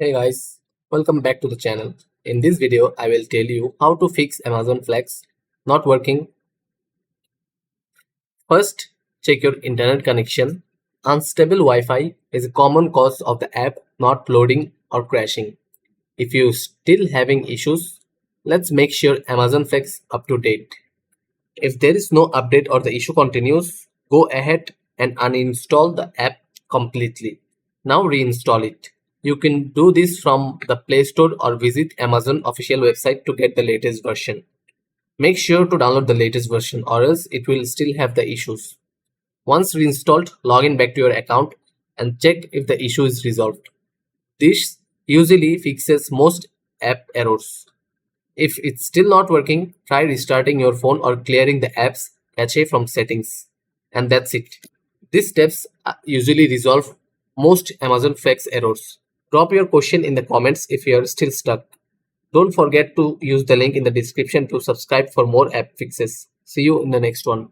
Hey guys, welcome back to the channel. In this video, I will tell you how to fix Amazon Flex not working. First, check your internet connection. Unstable Wi-Fi is a common cause of the app not loading or crashing. If you still having issues, let's make sure Amazon Flex up to date. If there is no update or the issue continues, go ahead and uninstall the app completely. Now reinstall it. You can do this from the Play Store or visit Amazon official website to get the latest version. Make sure to download the latest version or else it will still have the issues. Once reinstalled, log in back to your account and check if the issue is resolved. This usually fixes most app errors. If it's still not working, try restarting your phone or clearing the app's cache from settings. And that's it. These steps usually resolve most Amazon Flex errors. Drop your question in the comments if you're still stuck. Don't forget to use the link in the description to subscribe for more app fixes. See you in the next one.